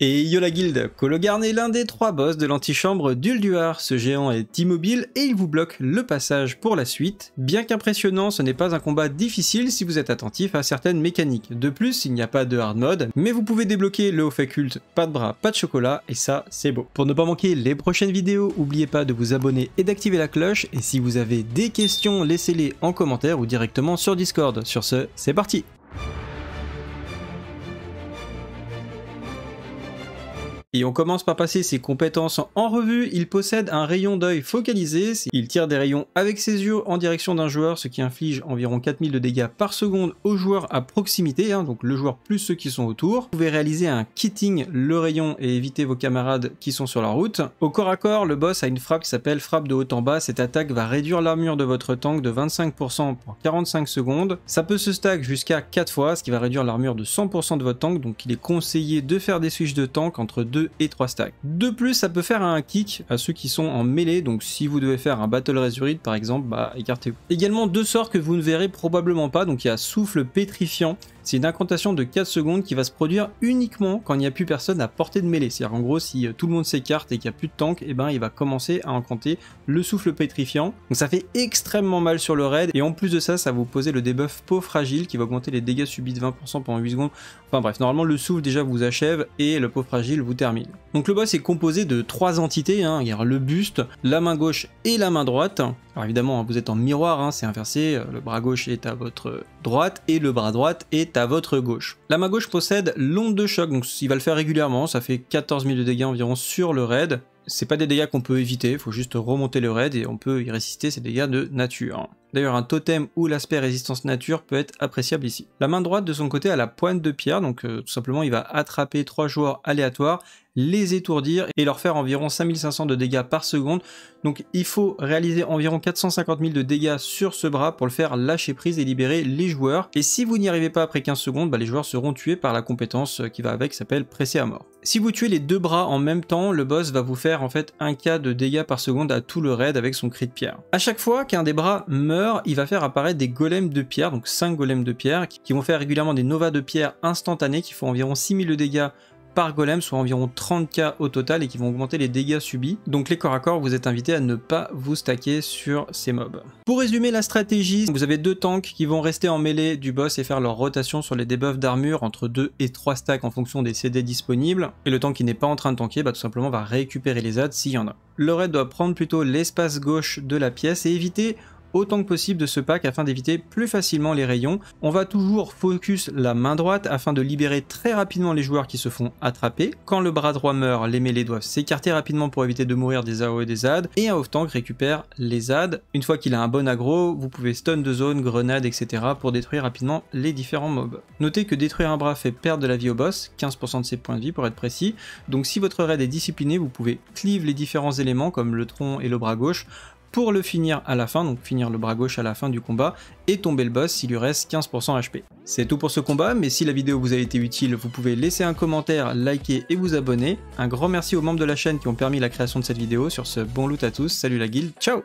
Et yo la guilde, Cologarn est l'un des 3 boss de l'antichambre d'Ulduar. Ce géant est immobile et il vous bloque le passage pour la suite. Bien qu'impressionnant, ce n'est pas un combat difficile si vous êtes attentif à certaines mécaniques. De plus, il n'y a pas de hard mode, mais vous pouvez débloquer le haut fait culte, pas de bras, pas de chocolat, et ça, c'est beau. Pour ne pas manquer les prochaines vidéos, n'oubliez pas de vous abonner et d'activer la cloche, et si vous avez des questions, laissez-les en commentaire ou directement sur Discord. Sur ce, c'est parti! Et on commence par passer ses compétences en revue. Il possède un rayon d'œil focalisé, il tire des rayons avec ses yeux en direction d'un joueur, ce qui inflige environ 4000 de dégâts par seconde aux joueurs à proximité, donc le joueur plus ceux qui sont autour. Vous pouvez réaliser un kitting le rayon et éviter vos camarades qui sont sur la route. Au corps à corps, le boss a une frappe qui s'appelle frappe de haut en bas. Cette attaque va réduire l'armure de votre tank de 25% pour 45 secondes. Ça peut se stack jusqu'à 4 fois, ce qui va réduire l'armure de 100% de votre tank, donc il est conseillé de faire des switches de tank entre 2 et 3 stacks. De plus, ça peut faire un kick à ceux qui sont en mêlée, donc si vous devez faire un Battle Resurrect par exemple, écartez-vous. Également 2 sorts que vous ne verrez probablement pas, donc il y a Souffle Pétrifiant. C'est une incantation de 4 secondes qui va se produire uniquement quand il n'y a plus personne à portée de mêlée. C'est-à-dire en gros, si tout le monde s'écarte et qu'il n'y a plus de tank, il va commencer à incanter le souffle pétrifiant. Donc ça fait extrêmement mal sur le raid, et en plus de ça, ça va vous poser le debuff peau fragile qui va augmenter les dégâts subis de 20% pendant 8 secondes. Enfin bref, normalement le souffle déjà vous achève et le peau fragile vous termine. Donc le boss est composé de 3 entités, il y a le buste, la main gauche et la main droite. Alors évidemment, vous êtes en miroir, c'est inversé, le bras gauche est à votre droite et le bras droite est à votre gauche. La main gauche possède l'onde de choc, donc il va le faire régulièrement, ça fait 14 000 de dégâts environ sur le raid. C'est pas des dégâts qu'on peut éviter, il faut juste remonter le raid et on peut y résister ces dégâts de nature. D'ailleurs, un totem ou l'aspect résistance nature peut être appréciable ici. La main droite de son côté a la pointe de pierre, donc tout simplement il va attraper 3 joueurs aléatoires, les étourdir et leur faire environ 5500 de dégâts par seconde. Donc il faut réaliser environ 450 000 de dégâts sur ce bras pour le faire lâcher prise et libérer les joueurs. Et si vous n'y arrivez pas après 15 secondes, les joueurs seront tués par la compétence qui va avec, qui s'appelle presser à mort. Si vous tuez les 2 bras en même temps, le boss va vous faire en fait 1K de dégâts par seconde à tout le raid avec son cri de pierre. À chaque fois qu'un des bras meurt, il va faire apparaître des golems de pierre, donc 5 golems de pierre, qui vont faire régulièrement des novas de pierre instantanés qui font environ 6000 de dégâts par golem, soit environ 30k au total, et qui vont augmenter les dégâts subis. Donc les corps à corps, vous êtes invités à ne pas vous stacker sur ces mobs. Pour résumer la stratégie, vous avez 2 tanks qui vont rester en mêlée du boss et faire leur rotation sur les debuffs d'armure entre 2 et 3 stacks en fonction des CD disponibles. Et le tank qui n'est pas en train de tanker, tout simplement va récupérer les adds s'il y en a. Le raid doit prendre plutôt l'espace gauche de la pièce et éviter autant que possible de ce pack afin d'éviter plus facilement les rayons. On va toujours focus la main droite afin de libérer très rapidement les joueurs qui se font attraper. Quand le bras droit meurt, les mêlées doivent s'écarter rapidement pour éviter de mourir des AOE et des ZAD, et un off-tank récupère les ZAD. Une fois qu'il a un bon aggro, vous pouvez stun de zone, grenade, etc. pour détruire rapidement les différents mobs. Notez que détruire un bras fait perdre de la vie au boss, 15% de ses points de vie pour être précis, donc si votre raid est discipliné, vous pouvez cleave les différents éléments comme le tronc et le bras gauche, pour le finir à la fin, donc finir le bras gauche à la fin du combat, et tomber le boss s'il lui reste 15% HP. C'est tout pour ce combat, mais si la vidéo vous a été utile, vous pouvez laisser un commentaire, liker et vous abonner. Un grand merci aux membres de la chaîne qui ont permis la création de cette vidéo. Sur ce, bon loot à tous, salut la guilde, ciao!